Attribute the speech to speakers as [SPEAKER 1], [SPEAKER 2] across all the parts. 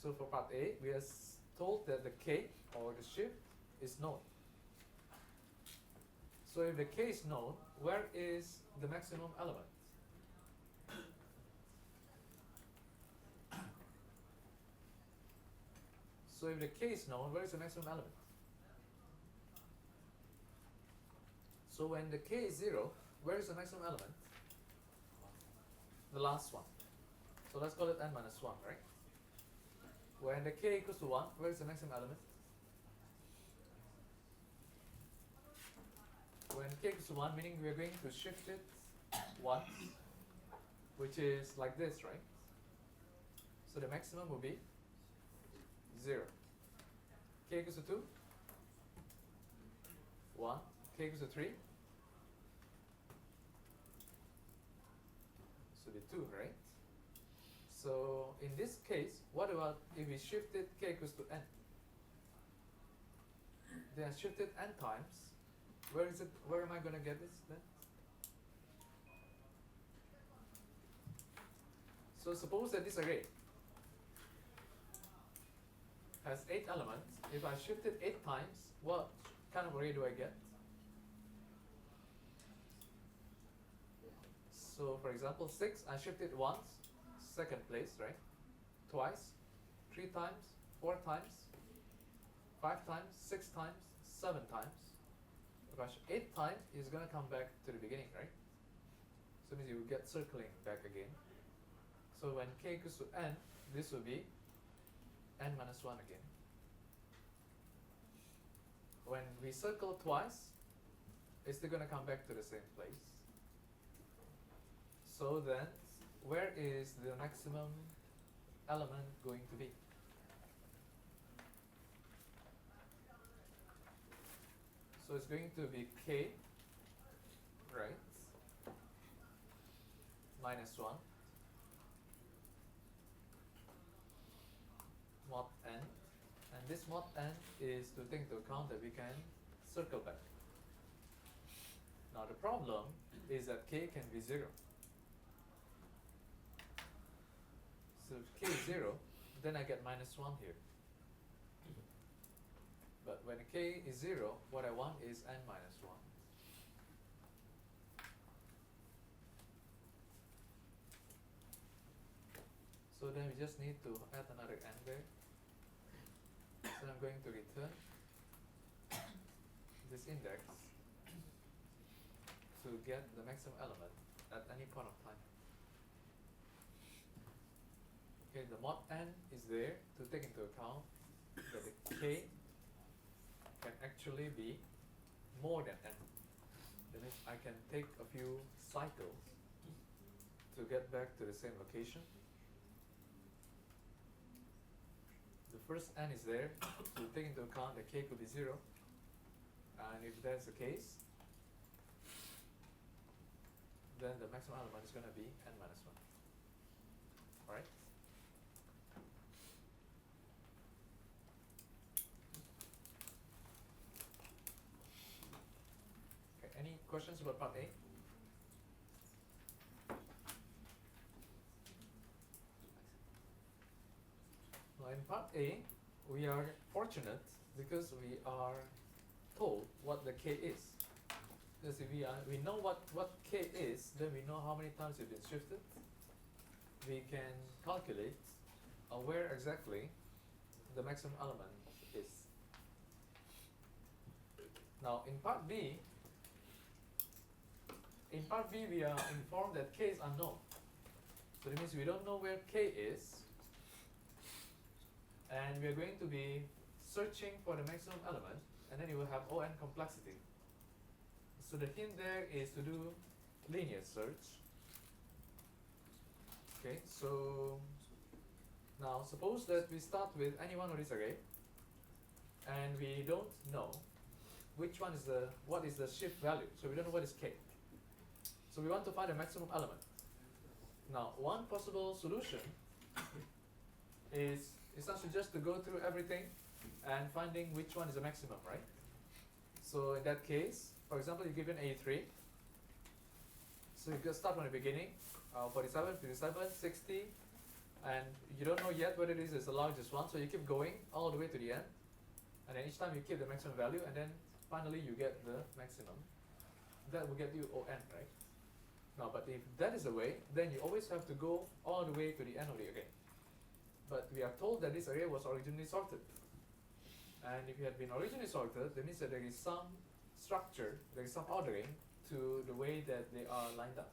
[SPEAKER 1] So for part A, we are told that the k, or the shift, is known. So if the k is known, where is the maximum element? So if the k is known, where is the maximum element? So when the k is 0, where is the maximum element? The last one. So let's call it n minus 1, right? When the k equals to 1, where is the maximum element? When k equals to 1, meaning we are going to shift it once, which is like this, right? So the maximum will be 0. K equals to 2, 1. K equals to 3, so the 2, right? So in this case, what about if we shifted k equals to n? Then I shifted n times. Where is it? Where am I going to get this then? So suppose that this array has 8 elements. If I shift it 8 times, what kind of array do I get? So for example, 6, I shifted once, second place, right? Twice, 3 times, 4 times, 5 times, 6 times, 7 times. If I shift 8 times, it's going to come back to the beginning, right? So it means you will get circling back again. So when k equals to n, this will be n minus 1 again. When we circle twice, it's still going to come back to the same place. So then, where is the maximum element going to be? So it's going to be k, right, minus 1, mod n, and this mod n is to take into account that we can circle back. Now the problem is that k can be 0. So if k is 0, then I get minus 1 here. But when k is 0, what I want is n minus 1. So then we just need to add another n there. So I'm going to return this index to get the maximum element at any point of time. Okay, the mod n is there to take into account that the k can actually be more than n. That means I can take a few cycles to get back to the same location. The first n is there to take into account that k could be 0. And if that's the case, then the maximum element is going to be n minus 1. Alright? Okay, any questions about part A? Now in part A, we are fortunate because we are told what the k is. Because if we know what k is, then we know how many times it's been shifted. We can calculate where exactly the maximum element is. Now in part B, we are informed that k is unknown. So that means we don't know where k is, and we are going to be searching for the maximum element, and then you will have O(n) complexity. So the hint there is to do linear search. Okay, so now suppose that we start with any one of these array, and we don't know which one is what is the shift value. So we don't know what is k. So we want to find the maximum element. Now one possible solution is essentially just to go through everything and finding which one is the maximum, right? So in that case, for example, you're given A3. So you can start from the beginning, 47, 57, 60, and you don't know yet whether this is the largest one, so you keep going all the way to the end, and then each time you keep the maximum value, and then finally you get the maximum. That will get you ON, right? Now, but if that is the way, then you always have to go all the way to the end of the array. But we are told that this array was originally sorted. And if it had been originally sorted, that means that there is some structure, there is some ordering to the way that they are lined up.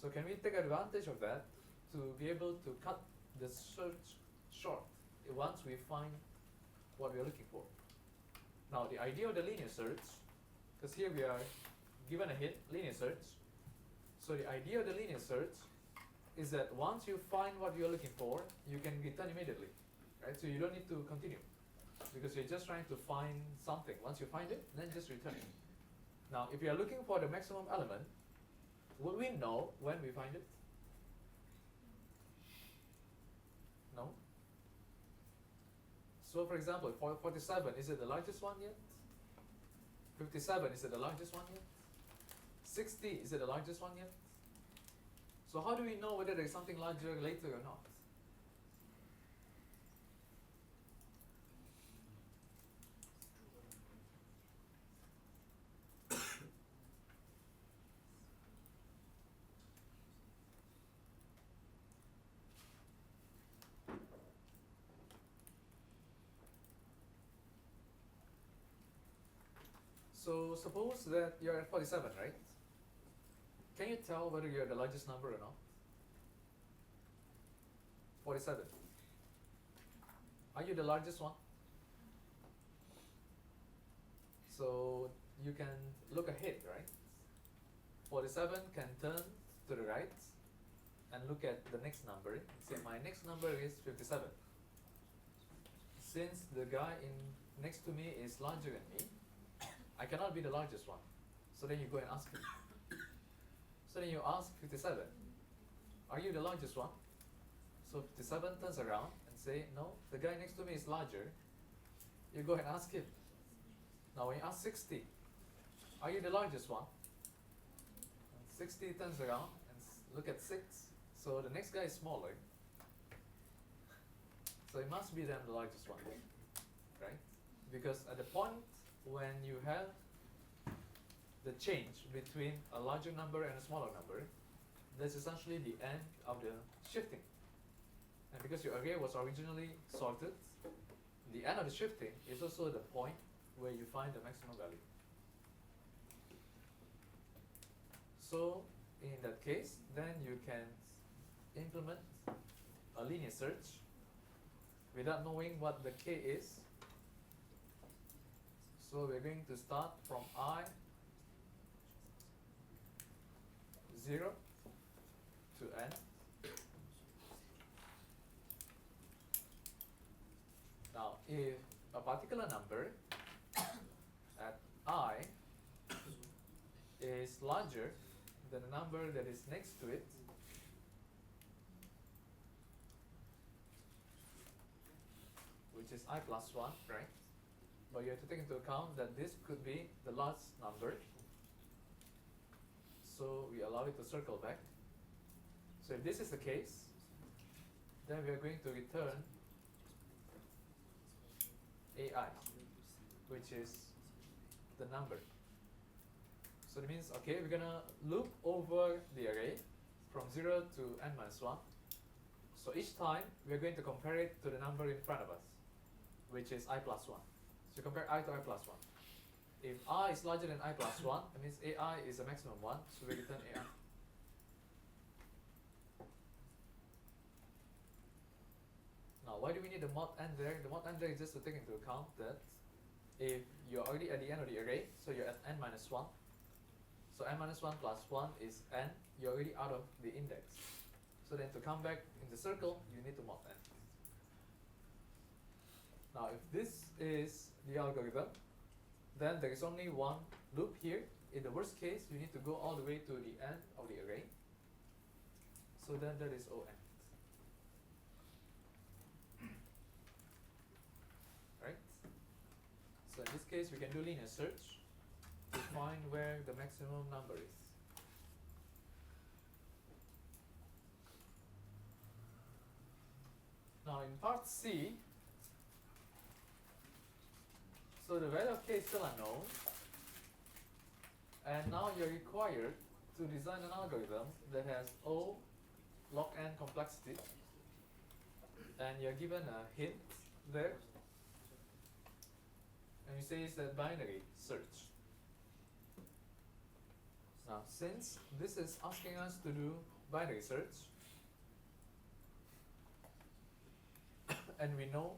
[SPEAKER 1] So can we take advantage of that to be able to cut the search short once we find what we are looking for? Now, the idea of the linear search, because here we are given a hint, linear search. So the idea of the linear search is that once you find what you're looking for, you can return immediately, right? So you don't need to continue, because you're just trying to find something. Once you find it, then just return it. Now, if you are looking for the maximum element, will we know when we find it? No. So for example, 47, is it the largest one yet? 57, is it the largest one yet? 60, is it the largest one yet? So how do we know whether there is something larger later or not? So suppose that you're at 47, right? Can you tell whether you're the largest number or not? 47. Are you the largest one? So you can look ahead, right? 47 can turn to the right and look at the next number. Say my next number is 57. Since the guy next to me is larger than me, I cannot be the largest one. So then you go and ask him. So then you ask 57, are you the largest one? So 57 turns around and say, no, the guy next to me is larger. You go and ask him. Now when you ask 60, are you the largest one? And 60 turns around and look at 6. So the next guy is smaller. So it must be then the largest one, right? Because at the point when you have the change between a larger number and a smaller number, that's essentially the end of the shifting. And because your array was originally sorted, the end of the shifting is also the point where you find the maximum value. So in that case, then you can implement a linear search without knowing what the k is. So we're going to start from I 0 to n. Now, if a particular number at I is larger than the number that is next to it, which is I plus 1, right? But you have to take into account that this could be the last number. So we allow it to circle back. So if this is the case, then we are going to return AI, which is the number. So that means, okay, we're gonna loop over the array from 0 to n minus 1. So each time we're going to compare it to the number in front of us, which is I plus 1. So compare I to I plus 1. If I is larger than I plus 1, that means AI is a maximum 1, so we return AI. Now, why do we need the mod n there? The mod n there is just to take into account that if you're already at the end of the array, so you're at n minus 1, so n minus 1 plus 1 is n, you're already out of the index. So then to come back in the circle, you need to mod n. Now, if this is the algorithm, then there is only one loop here. In the worst case, you need to go all the way to the end of the array. So then that is O n. Right? So in this case, we can do linear search to find where the maximum number is. Now in part C, so the value of k is still unknown, and now you're required to design an algorithm that has O log n complexity, and you're given a hint there, and you say it's a binary search. Now, since this is asking us to do binary search, and we know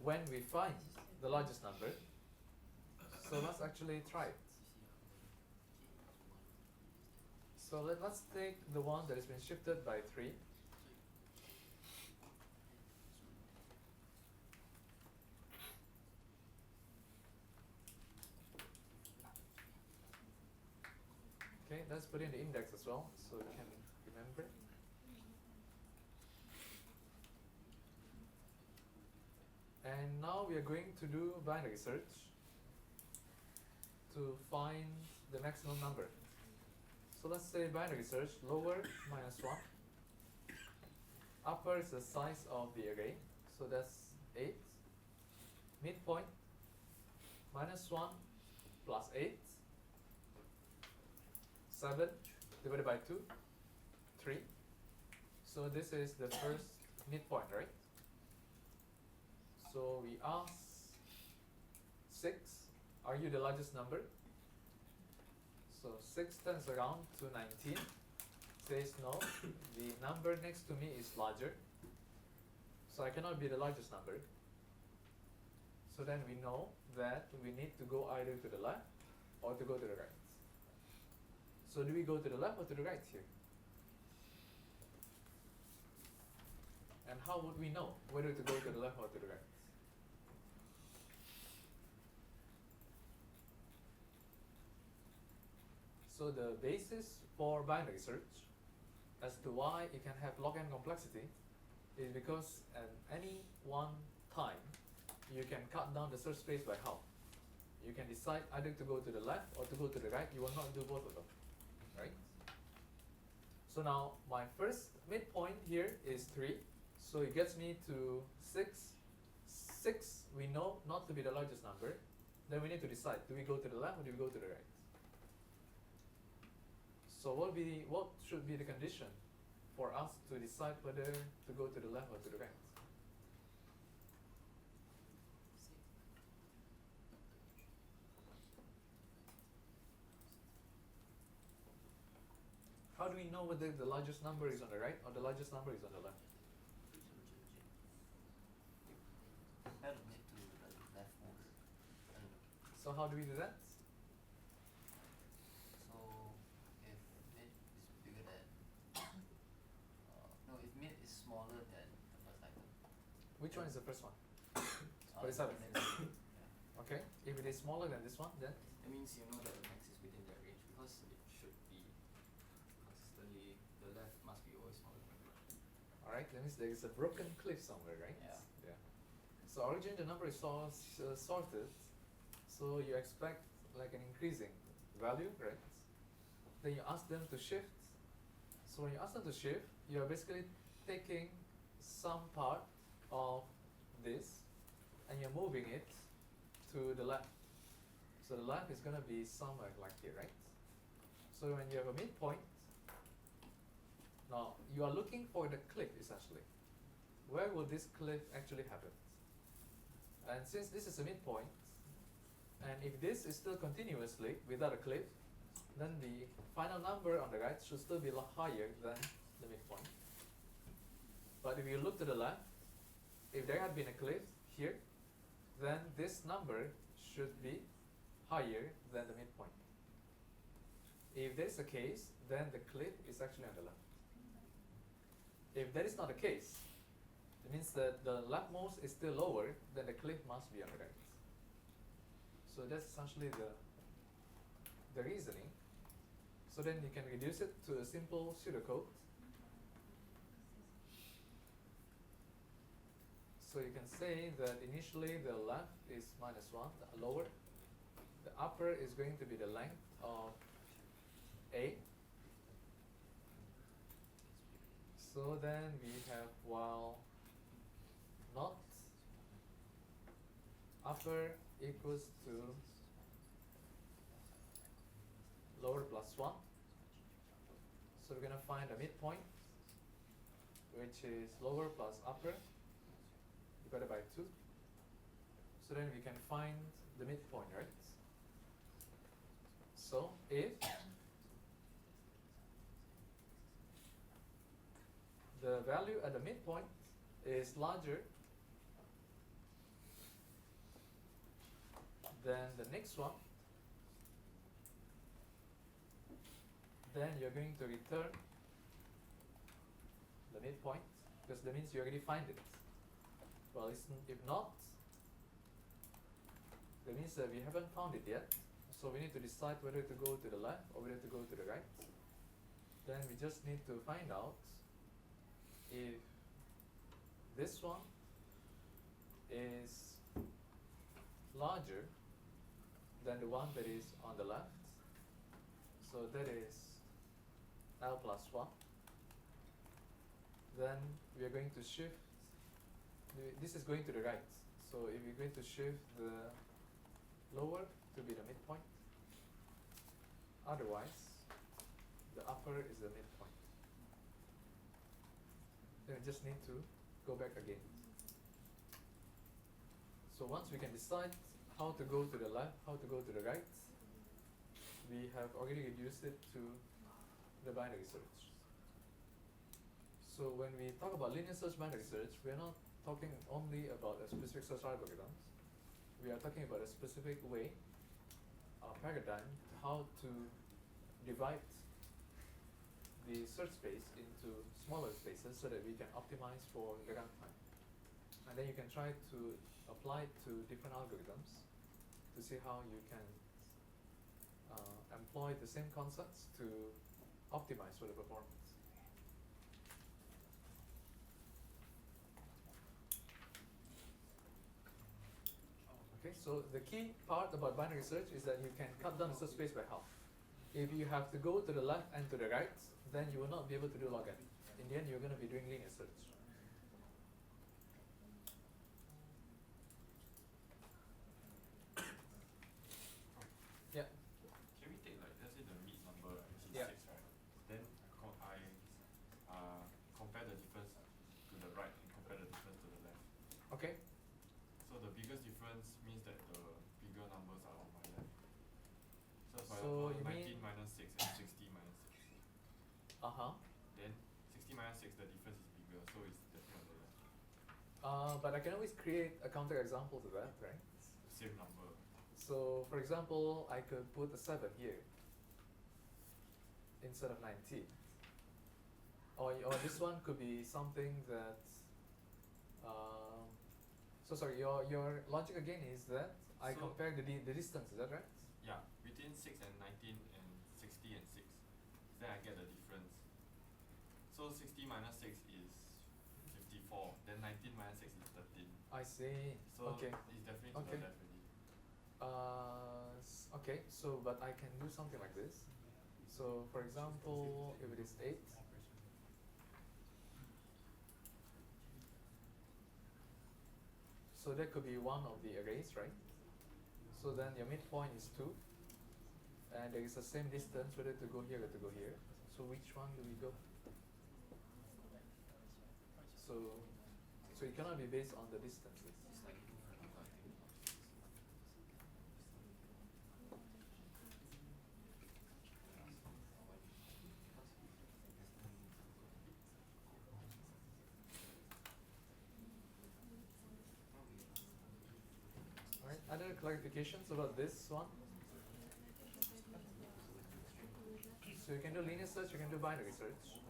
[SPEAKER 1] when we find the largest number, so let's actually try it. So let's take the one that has been shifted by 3. Okay, let's put in the index as well, so we can remember. And now we are going to do binary search to find the maximum number. So let's say binary search, lower -1, upper is the size of the array, so that's 8, midpoint -1 plus 8, 7 divided by 2, 3. So this is the first midpoint, right? So we ask 6, are you the largest number? So 6 turns around to 19, says no, the number next to me is larger, so I cannot be the largest number. So then we know that we need to go either to the left or to go to the right. So do we go to the left or to the right here? And how would we know whether to go to the left or to the right? So the basis for binary search as to why it can have log n complexity is because at any one time you can cut down the search space by half. You can decide either to go to the left or to go to the right. You will not do both of them, right? So now my first midpoint here is 3, so it gets me to 6. 6 we know not to be the largest number. Then we need to decide, do we go to the left or do we go to the right? So what should be the condition for us to decide whether to go to the left or to the right? How do we know whether the largest number is on the right or the largest number is on the left? So how do we do that? Which one is the first one? 47. Okay. If it is smaller than this one, then?
[SPEAKER 2] That means you know that the max is within that range because it should be consistently, the left must be always smaller than the right.
[SPEAKER 1] Alright, that means there is a broken cliff somewhere, right?
[SPEAKER 2] Yeah.
[SPEAKER 1] So originally the number is sorted, so you expect like an increasing value, right? Then you ask them to shift. So when you ask them to shift, you are basically taking some part of this and you're moving it to the left. So the left is going to be somewhere like here, right? So when you have a midpoint, now you are looking for the cliff essentially. Where will this cliff actually happen? And since this is a midpoint, and if this is still continuously without a cliff, then the final number on the right should still be a lot higher than the midpoint. But if you look to the left, if there had been a cliff here, then this number should be higher than the midpoint. If that is the case, then the cliff is actually on the left. If that is not the case, it means that the leftmost is still lower, then the cliff must be on the right. So that's essentially the reasoning. So then you can reduce it to a simple pseudocode. So you can say that initially the left is -1, the lower. The upper is going to be the length of A. So then we have while not upper equals to lower plus 1. So we're going to find a midpoint, which is lower plus upper divided by 2. So then we can find the midpoint, right? So if the value at the midpoint is larger than the next one, then you're going to return the midpoint, because that means you already find it. Well, if not, that means that we haven't found it yet. So we need to decide whether to go to the left or whether to go to the right. Then we just need to find out if this one is larger than the one that is on the left. So that is L plus 1. Then we are going to shift, this is going to the right. So if we're going to shift the lower to be the midpoint, otherwise the upper is the midpoint. Then we just need to go back again. So once we can decide how to go to the left, how to go to the right, we have already reduced it to the binary search. So when we talk about linear search binary search, we are not talking only about a specific search algorithm. We are talking about a specific way, a paradigm, how to divide the search space into smaller spaces so that we can optimize for the runtime. And then you can try to apply it to different algorithms to see how you can employ the same concepts to optimize for the performance. Okay, so the key part about binary search is that you can cut down the search space by half. If you have to go to the left and to the right, then you will not be able to do log n. In the end, you're going to be doing linear search. Yeah.
[SPEAKER 3] Can we take, like, let's say the mid number, right, which is
[SPEAKER 1] Yeah.
[SPEAKER 3] 6, right? Then I compare the difference to the right and compare the difference to the left.
[SPEAKER 1] Okay.
[SPEAKER 3] So the biggest difference means that the bigger numbers are on my left. So for
[SPEAKER 1] So
[SPEAKER 3] example,
[SPEAKER 1] you
[SPEAKER 3] 19 minus 6 and 60 minus 6.
[SPEAKER 1] Uh-huh.
[SPEAKER 3] Then 60 minus 6, the difference is bigger, so it's definitely on the left.
[SPEAKER 1] But I can always create a counterexample to that, right?
[SPEAKER 3] The same number.
[SPEAKER 1] So, for example, I could put a 7 here instead of 19. Or this one could be something that, so sorry, your logic again is that I
[SPEAKER 3] So-
[SPEAKER 1] compare the distance, is that right?
[SPEAKER 3] Yeah, between 6 and 19 and 60 and 6. Then I get the difference. So 60 minus 6 is 54. Then 19 minus 6 is 13.
[SPEAKER 1] I see.
[SPEAKER 3] So
[SPEAKER 1] Okay.
[SPEAKER 3] it's definitely to
[SPEAKER 1] Okay.
[SPEAKER 3] the left already.
[SPEAKER 1] Okay, so but I can do something like this. So for example, if it is 8, so that could be one of the arrays, right? So then your midpoint is 2, and there is the same distance whether to go here or to go here. So which one do we go? So it cannot be based on the distances.
[SPEAKER 2] It's like different number, I think.
[SPEAKER 1] Alright, other clarifications about this one? So you can do linear search, you can do binary search.